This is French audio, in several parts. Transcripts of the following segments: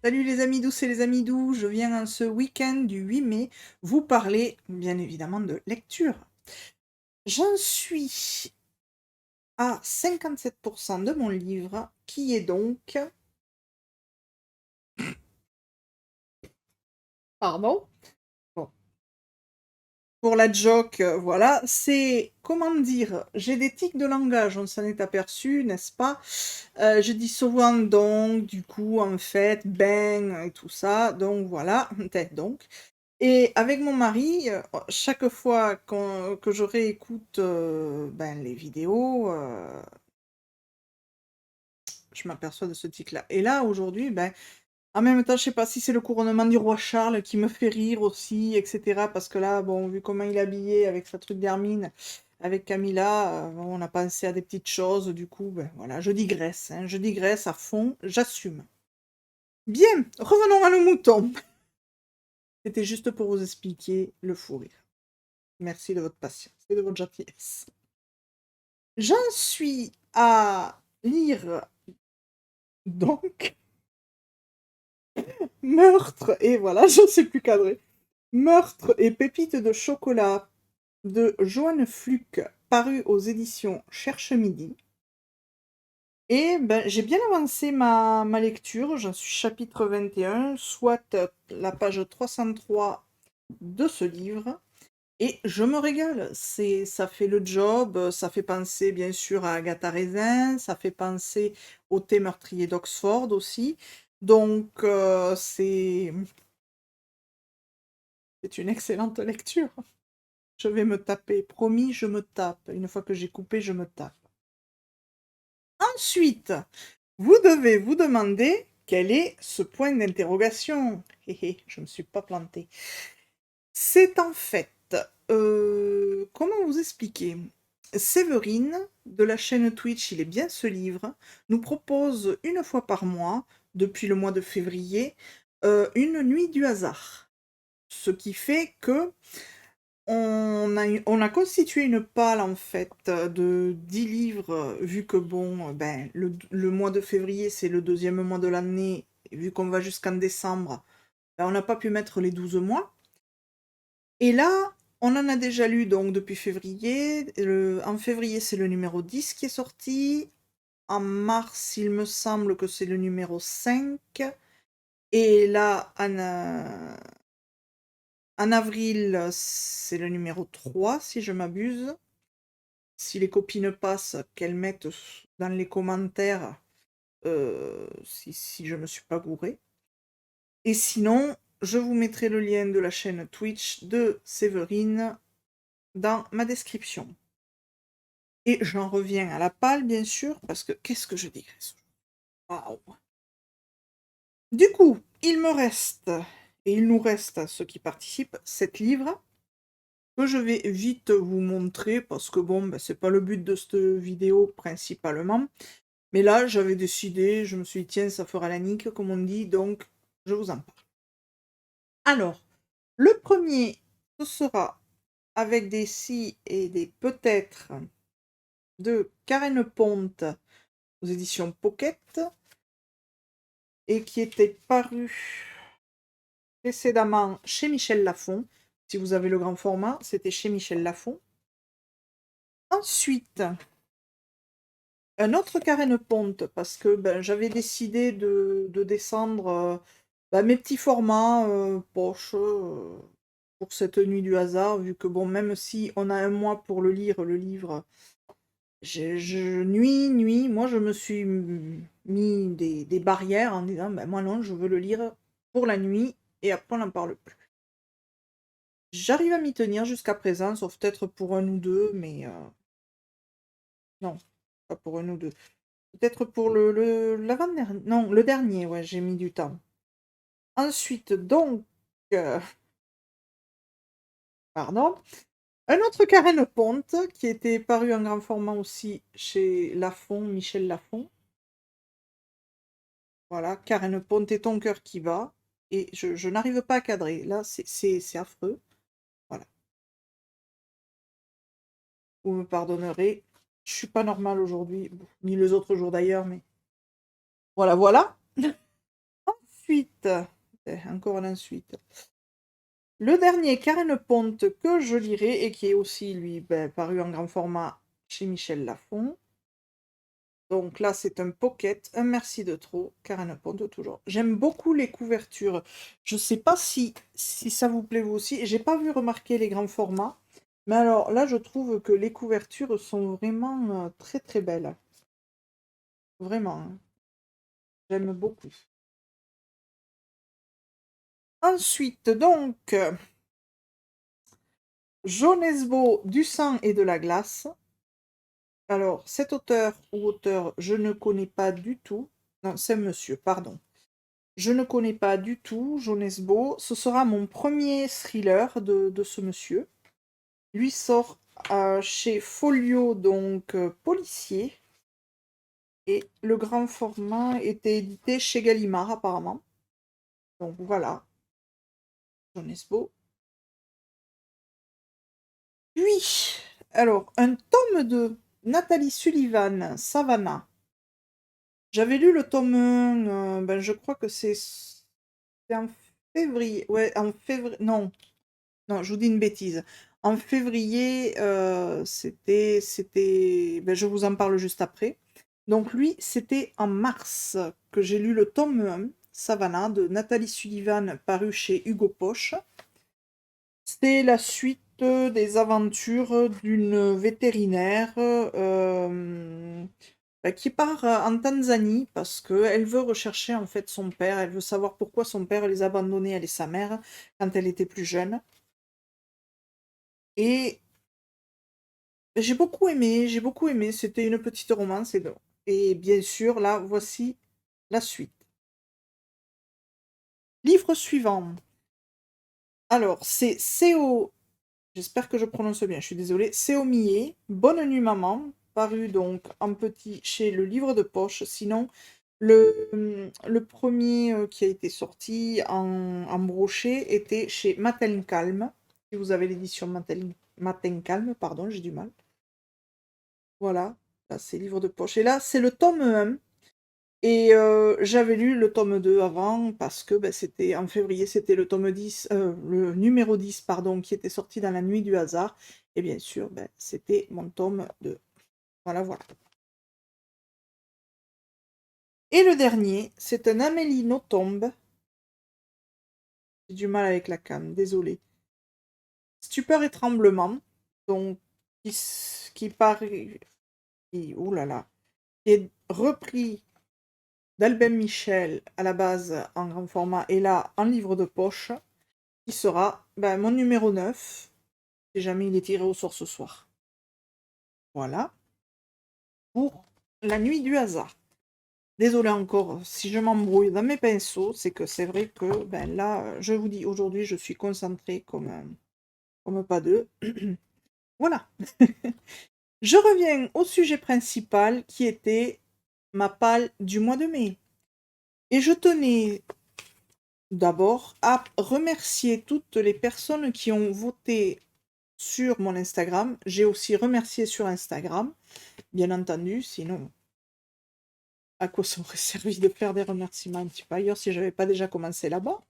Salut les amis douces et les amis doux, je viens en ce week-end du 8 mai vous parler bien évidemment de lecture. J'en suis à 57% de mon livre qui est donc... Pardon? Bon. Pour la joke, voilà, c'est, comment dire, j'ai des tics de langage, on s'en est aperçu, n'est-ce pas? Je dis souvent donc, du coup, en fait, ben, et tout ça, donc voilà, peut-être donc. Et avec mon mari, chaque fois que je réécoute, ben, les vidéos, je m'aperçois de ce tic-là. Et là, aujourd'hui, ben, en même temps, je sais pas si c'est le couronnement du roi Charles qui me fait rire aussi, et cetera. Parce que là, bon, vu comment il est habillé avec sa truc d'hermine, avec Camilla, bon, on a pensé à des petites choses. Du coup, ben, voilà, je digresse, hein, je digresse à fond, j'assume. Bien, revenons à nos moutons. C'était juste pour vous expliquer le fou rire. Merci de votre patience et de votre gentillesse. J'en suis à lire donc Meurtre et voilà, je ne sais plus cadrer. Meurtre et pépites de chocolat de Joanne Fluck, paru aux éditions Cherche Midi. Et ben, j'ai bien avancé ma lecture, j'en suis chapitre 21, soit la page 303 de ce livre. Et je me régale, ça fait le job, ça fait penser bien sûr à Agatha Raisin, ça fait penser au thé meurtrier d'Oxford aussi. Donc c'est une excellente lecture. Je vais me taper, promis, je me tape. Une fois que j'ai coupé, je me tape. Ensuite, vous devez vous demander quel est ce point d'interrogation. Hé hé, je ne me suis pas plantée. C'est en fait, comment vous expliquer? Séverine, de la chaîne Twitch Il est bien ce livre, nous propose une fois par mois, depuis le mois de février, une nuit du hasard. Ce qui fait que on a constitué une pile en fait de 10 livres, vu que bon, ben, le mois de février c'est le deuxième mois de l'année, et vu qu'on va jusqu'en décembre, ben, on n'a pas pu mettre les 12 mois. Et là, on en a déjà lu donc depuis février. En février, c'est le numéro 10 qui est sorti. En mars, il me semble que c'est le numéro 5. Et là, en avril, c'est le numéro 3, si je m'abuse. Si les copines passent, qu'elles mettent dans les commentaires si je ne me suis pas gourée. Et sinon, je vous mettrai le lien de la chaîne Twitch de Séverine dans ma description. Et j'en reviens à la palle, bien sûr, parce que qu'est-ce que je digresse? Waouh! Du coup, il me reste, et il nous reste à ceux qui participent, 7 livres que je vais vite vous montrer parce que bon, ben, c'est pas le but de cette vidéo principalement. Mais là, j'avais décidé, je me suis dit, tiens, ça fera la nique, comme on dit, donc je vous en parle. Alors, le premier, ce sera avec des si et des peut-être de Karen Ponte aux éditions Pocket et qui était paru précédemment chez Michel Lafon. Si vous avez le grand format, c'était chez Michel Lafon. Ensuite, un autre Karen Ponte, parce que ben, j'avais décidé de descendre ben, mes petits formats poche pour cette nuit du hasard, vu que bon, même si on a un mois pour le lire, le livre, nuit, moi je me suis mis des barrières en disant, ben moi non, je veux le lire pour la nuit, et après on n'en parle plus. J'arrive à m'y tenir jusqu'à présent, sauf peut-être pour un ou deux, mais non, pas pour un ou deux. Peut-être pour l'avant-dernier, non, le dernier, ouais, j'ai mis du temps. Ensuite, donc, euh, pardon, un autre Karen Ponte, qui était paru en grand format aussi chez Lafon, Michel Lafon. Voilà, Karen Ponte et ton cœur qui bat. Et je n'arrive pas à cadrer. Là, c'est affreux. Voilà. Vous me pardonnerez. Je suis pas normale aujourd'hui, ni les autres jours d'ailleurs, mais voilà, voilà. Ensuite, encore une ensuite. Le dernier Karen Ponte que je lirai et qui est aussi, lui, paru en grand format chez Michel Lafon. Donc là, c'est un pocket, un merci de trop, Karen Ponte toujours. J'aime beaucoup les couvertures. Je sais pas si ça vous plaît vous aussi. J'ai pas vu remarquer les grands formats. Mais alors là, je trouve que les couvertures sont vraiment très très belles. Vraiment, hein. J'aime beaucoup. Ensuite, donc, Jonesbo, du sang et de la glace. Alors, cet auteur ou auteur, je ne connais pas du tout. Non, c'est monsieur, pardon. Je ne connais pas du tout Jonesbo. Ce sera mon premier thriller de ce monsieur. Lui sort chez Folio, donc policier. Et le grand format était édité chez Gallimard, apparemment. Donc voilà, Jonesbo. Puis, alors, un tome de Nathalie Sullivan, Savannah. J'avais lu le tome 1, je crois que c'est en février. Ouais, en février. Non, non, je vous dis une bêtise. En février, je vous en parle juste après. Donc lui, c'était en mars que j'ai lu le tome 1, Savannah, de Nathalie Sullivan, paru chez Hugo Poche. C'est la suite des aventures d'une vétérinaire qui part en Tanzanie parce qu'elle veut rechercher en fait son père. Elle veut savoir pourquoi son père les a abandonnés, elle et sa mère, quand elle était plus jeune. Et j'ai beaucoup aimé. C'était une petite romance. Et bien sûr, là, voici la suite. Livre suivant. Alors, c'est Seo. J'espère que je prononce bien, je suis désolée. Seo Mie, Bonne nuit maman, paru donc en petit chez Le Livre de Poche. Sinon, le premier qui a été sorti en brochet était chez Matin Calme. Si vous avez l'édition Matin Calme, pardon, j'ai du mal. Voilà, là c'est Livre de Poche. Et là, c'est le tome 1. Et j'avais lu le tome 2 avant parce que c'était en février, c'était le tome 10, le numéro 10, pardon, qui était sorti dans la nuit du hasard. Et bien sûr, c'était mon tome 2. Voilà, voilà. Et le dernier, c'est un Amélie Nothomb. J'ai du mal avec la cam, désolé. Stupeur et tremblement, donc qui paraît, ouh là là, qui est repris d'Albin Michel à la base en grand format et là en livre de poche, qui sera mon numéro 9, si jamais il est tiré au sort ce soir. Voilà, pour la nuit du hasard. Désolé encore si je m'embrouille dans mes pinceaux, c'est que c'est vrai que là, je vous dis, aujourd'hui, je suis concentrée comme pas deux. Voilà. Je reviens au sujet principal qui était ma palle du mois de mai. Et je tenais d'abord à remercier toutes les personnes qui ont voté sur mon Instagram. J'ai aussi remercié sur Instagram, bien entendu, sinon à quoi ça aurait servi de faire des remerciements un petit peu ailleurs si je n'avais pas déjà commencé là-bas.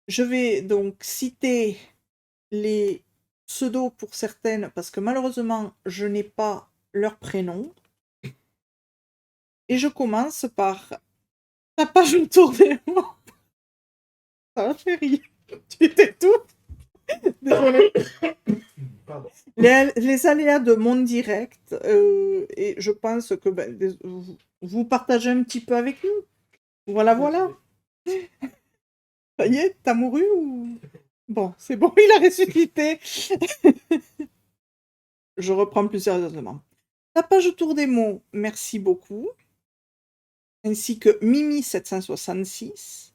Je vais donc citer les pseudos pour certaines parce que malheureusement je n'ai pas leur prénom. Et je commence par ta page autour des mots. Ça m'a fait rire. Tu étais tout. Désolée. Les aléas de mon direct, et je pense que vous partagez un petit peu avec nous. Voilà, voilà. Ça y est, t'as mouru ou... Bon, c'est bon, il a ressuscité. Je reprends plus sérieusement. Ta page autour des mots, merci beaucoup. Ainsi que Mimi766.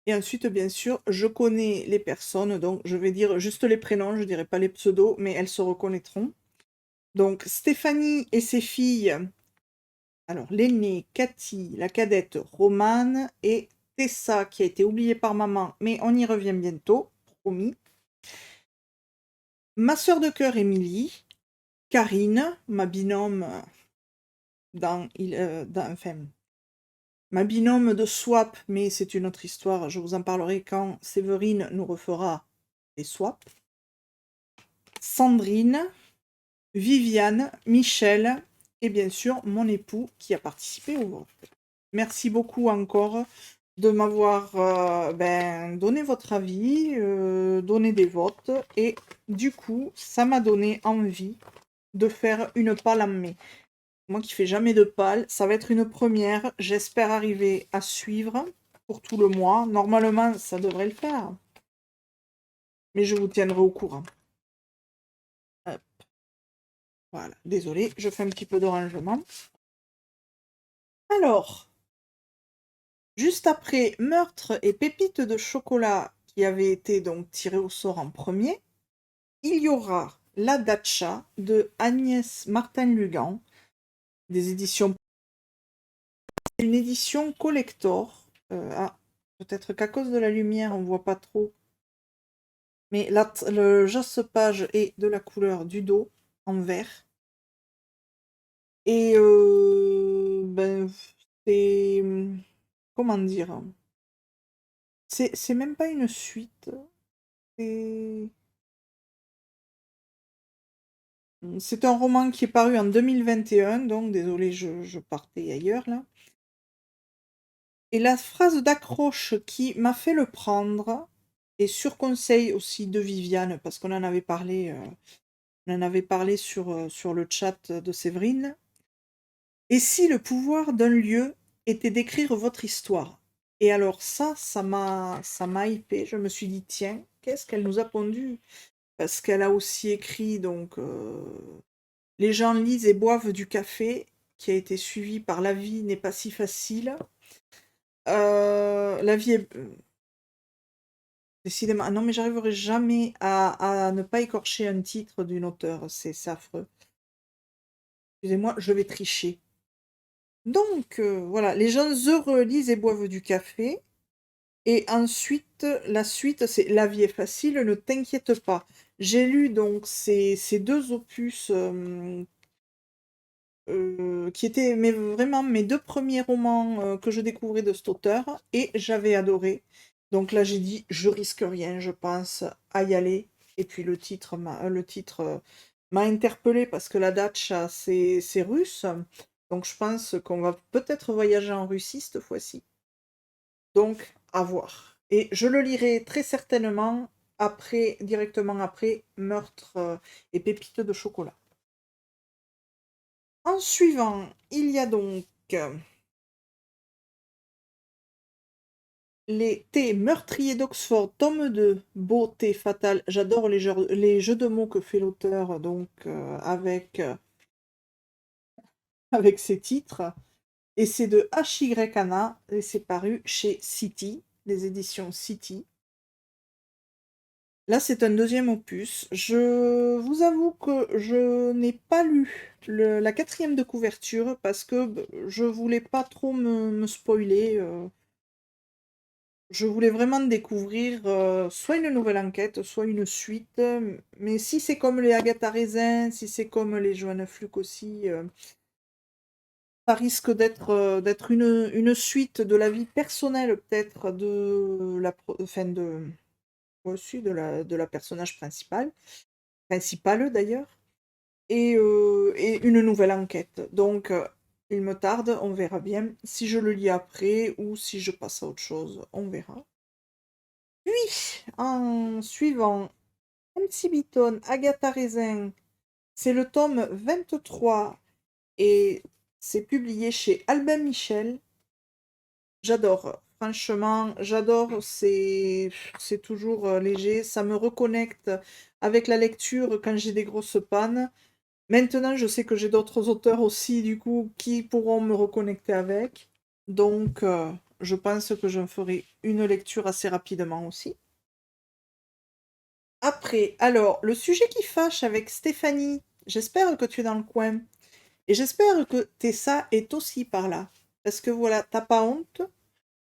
Et ensuite, bien sûr, je connais les personnes, donc je vais dire juste les prénoms, je ne dirai pas les pseudos, mais elles se reconnaîtront. Donc, Stéphanie et ses filles, alors l'aînée, Cathy, la cadette, Romane, et Tessa, qui a été oubliée par maman, mais on y revient bientôt, promis. Ma sœur de cœur, Émilie, Karine, ma binôme enfin, Ma binôme de swap, mais c'est une autre histoire, je vous en parlerai quand Séverine nous refera les swaps. Sandrine, Viviane, Michel et bien sûr mon époux qui a participé au vote. Merci beaucoup encore de m'avoir donné votre avis, donné des votes et du coup ça m'a donné envie de faire une pale en mai. Moi qui fais jamais de pale, ça va être une première. J'espère arriver à suivre pour tout le mois. Normalement, ça devrait le faire. Mais je vous tiendrai au courant. Hop, voilà, désolé, je fais un petit peu de rangement. Alors, juste après Meurtre et Pépites de chocolat qui avait été donc tiré au sort en premier, il y aura La Datcha de Agnès Martin-Lugan, des éditions. Une édition collector. Peut-être qu'à cause de la lumière, on voit pas trop. Mais le josse-page est de la couleur du dos, en vert. Et c'est... Comment dire? C'est même pas une suite. C'est c'est un roman qui est paru en 2021, donc désolé, je partais ailleurs là. Et la phrase d'accroche qui m'a fait le prendre, et sur conseil aussi de Viviane, parce qu'on en avait parlé, sur le chat de Séverine. Et si le pouvoir d'un lieu était d'écrire votre histoire? Et alors ça m'a hypé. Je me suis dit, tiens, qu'est-ce qu'elle nous a pondu? Parce qu'elle a aussi écrit donc Les gens lisent et boivent du café, qui a été suivi par La vie n'est pas si facile. La vie est décidément. Ah non, mais j'arriverai jamais à ne pas écorcher un titre d'une auteure. C'est affreux. Excusez-moi, je vais tricher. Donc, voilà, les gens heureux lisent et boivent du café. Et ensuite, la suite, c'est La vie est facile, ne t'inquiète pas. J'ai lu donc ces deux opus qui étaient vraiment mes deux premiers romans que je découvrais de cet auteur et j'avais adoré. Donc là, j'ai dit, je risque rien, je pense à y aller. Et puis le titre m'a interpellée parce que la Datcha, c'est russe. Donc je pense qu'on va peut-être voyager en Russie cette fois-ci. Donc, à voir. Et je le lirai très certainement directement après Meurtre et Pépites de chocolat. En suivant, il y a donc les thés meurtriers d'Oxford, tome 2, Beau thé fatal. J'adore les jeux de mots que fait l'auteur donc avec ses titres. Et c'est de H.Y. et c'est paru chez City, les éditions City. Là, c'est un deuxième opus. Je vous avoue que je n'ai pas lu la quatrième de couverture parce que je voulais pas trop me spoiler. Je voulais vraiment découvrir soit une nouvelle enquête, soit une suite. Mais si c'est comme les Agatha Raisin, si c'est comme les Joanna Fluke aussi, ça risque d'être une suite de la vie personnelle peut-être enfin aussi de la personnage principale d'ailleurs, et une nouvelle enquête. Donc il me tarde, on verra bien si je le lis après ou si je passe à autre chose, on verra. Puis, en suivant MC Beaton, Agatha Raisin, c'est le tome 23 et c'est publié chez Albin Michel. J'adore, franchement, j'adore, c'est toujours léger, ça me reconnecte avec la lecture quand j'ai des grosses pannes. Maintenant, je sais que j'ai d'autres auteurs aussi, du coup, qui pourront me reconnecter avec. Donc, je pense que je ferai une lecture assez rapidement aussi. Après, alors, le sujet qui fâche avec Stéphanie, j'espère que tu es dans le coin. Et j'espère que Tessa est aussi par là. Parce que voilà, t'as pas honte.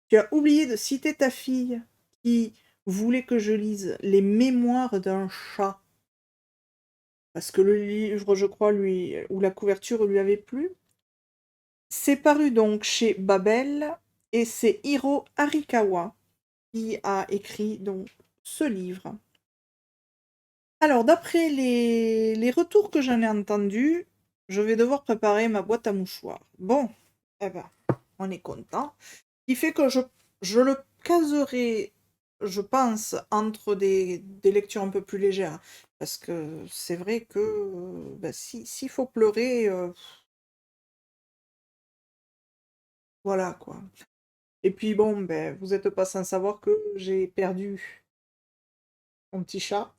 Tu as oublié de citer ta fille qui voulait que je lise Les Mémoires d'un chat. Parce que le livre, je crois, ou la couverture lui avait plu. C'est paru donc chez Babel et c'est Hiro Arikawa qui a écrit donc ce livre. Alors, d'après les retours que j'en ai entendus, je vais devoir préparer ma boîte à mouchoirs. Bon, eh ben, on est content. Ce qui fait que je le caserai, je pense, entre des lectures un peu plus légères. Parce que c'est vrai que ben, s'il faut pleurer, voilà quoi. Et puis bon, ben, vous n'êtes pas sans savoir que j'ai perdu mon petit chat.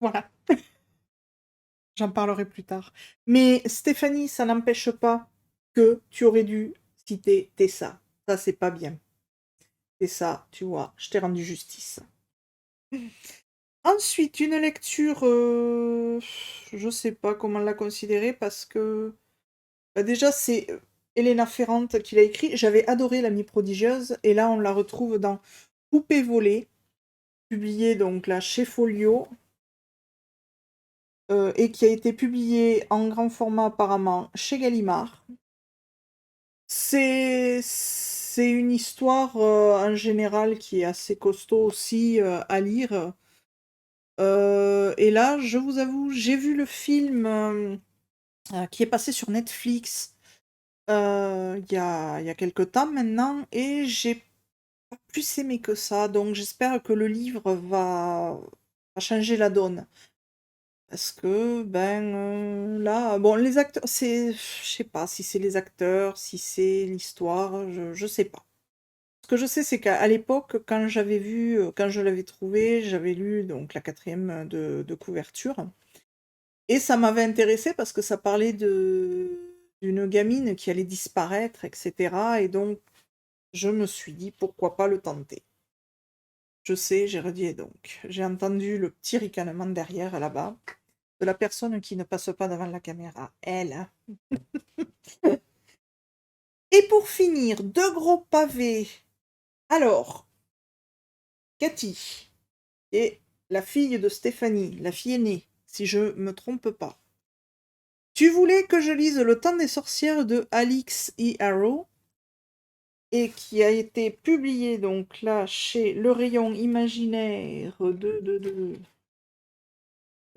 Voilà, j'en parlerai plus tard. Mais Stéphanie, ça n'empêche pas que tu aurais dû citer Tessa. Ça, c'est pas bien. Tessa, tu vois, je t'ai rendu justice. Ensuite, une lecture, je sais pas comment la considérer parce que bah, déjà c'est Elena Ferrante qui l'a écrit. J'avais adoré L'Amie prodigieuse et là on la retrouve dans Poupée volée, publié donc là chez Folio et qui a été publié en grand format apparemment chez Gallimard. C'est une histoire en général qui est assez costaud aussi à lire. Et là, je vous avoue, j'ai vu le film qui est passé sur Netflix il y a quelque temps maintenant, et j'ai pas plus aimé que ça. Donc j'espère que le livre va changer la donne. Parce que, ben, là, bon, les acteurs, je sais pas si c'est les acteurs, si c'est l'histoire, je sais pas. Ce que je sais, c'est qu'à l'époque, quand j'avais vu, quand je l'avais trouvé, j'avais lu donc la quatrième de couverture. Et ça m'avait intéressée parce que ça parlait d'une gamine qui allait disparaître, etc. Et donc, je me suis dit, pourquoi pas le tenter. Je sais, j'ai redit donc. J'ai entendu le petit ricanement derrière, là-bas, de la personne qui ne passe pas devant la caméra. Elle, hein. Et pour finir, deux gros pavés. Alors, Cathy, et la fille de Stéphanie, la fille aînée, si je me trompe pas. Tu voulais que je lise Le temps des sorcières de Alix E. Harrow et qui a été publié donc là chez Le Rayon Imaginaire Le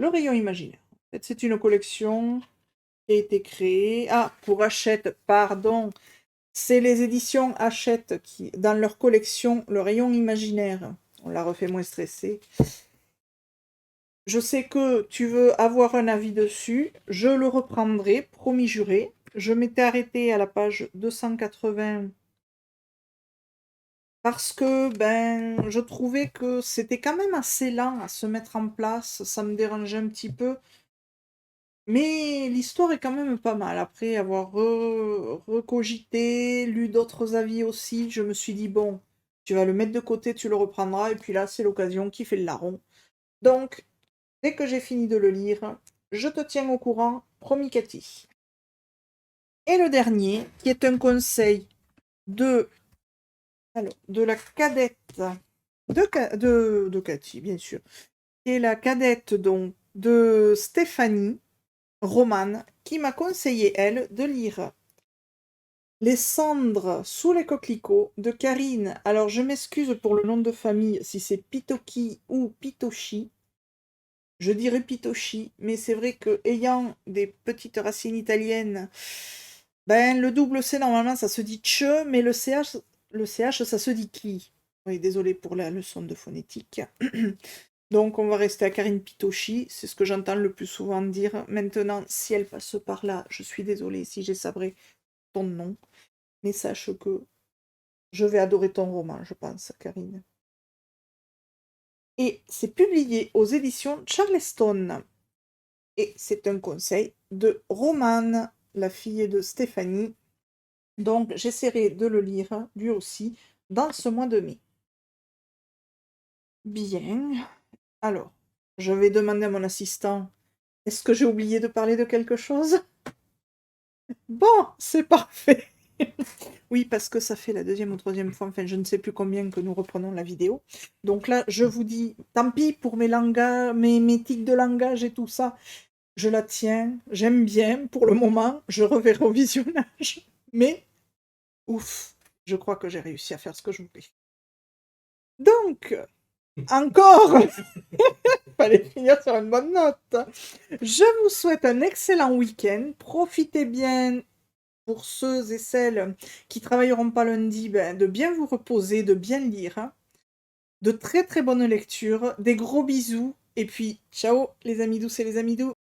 Rayon Imaginaire. En fait, c'est une collection qui a été créée. Ah, pour Hachette, pardon. C'est les éditions Hachette qui, dans leur collection Le Rayon Imaginaire. On l'a refait moins stressé. Je sais que tu veux avoir un avis dessus. Je le reprendrai, promis juré. Je m'étais arrêtée à la page 280 parce que ben, je trouvais que c'était quand même assez lent à se mettre en place. Ça me dérangeait un petit peu. Mais l'histoire est quand même pas mal. Après avoir recogité, lu d'autres avis aussi, je me suis dit, bon, tu vas le mettre de côté, tu le reprendras. Et puis là, c'est l'occasion qui fait le larron. Donc, dès que j'ai fini de le lire, je te tiens au courant, promis Cathy. Et le dernier, qui est un conseil de, alors, de la cadette de Cathy, bien sûr, qui est la cadette donc de Stéphanie, Romane, qui m'a conseillé, elle, de lire Les cendres sous les coquelicots de Karine. Alors, je m'excuse pour le nom de famille, si c'est Pitoki ou Pitoshi. Je dirais Pitoshi, mais c'est vrai que ayant des petites racines italiennes, ben le double C normalement ça se dit che, mais le CH ça se dit qui. Oui, désolé pour la leçon de phonétique. Donc on va rester à Karine Pitoshi, c'est ce que j'entends le plus souvent dire. Maintenant, si elle passe par là, je suis désolée si j'ai sabré ton nom, mais sache que je vais adorer ton roman, je pense, Karine. Et c'est publié aux éditions Charleston. Et c'est un conseil de Romane, la fille de Stéphanie. Donc j'essaierai de le lire, lui aussi, dans ce mois de mai. Bien. Alors, je vais demander à mon assistant, est-ce que j'ai oublié de parler de quelque chose? Bon, c'est parfait. Oui, parce que ça fait la deuxième ou troisième fois, enfin je ne sais plus combien que nous reprenons la vidéo. Donc là, je vous dis, tant pis pour mes langages, mes tics de langage et tout ça. Je la tiens, j'aime bien pour le moment, je reverrai au visionnage, mais ouf, je crois que j'ai réussi à faire ce que je voulais. Donc, encore, fallait finir sur une bonne note. Je vous souhaite un excellent week-end, profitez bien pour ceux et celles qui travailleront pas lundi, ben, de bien vous reposer, de bien lire, hein. De très très bonnes lectures, des gros bisous, et puis ciao les amis douces et les amis doux.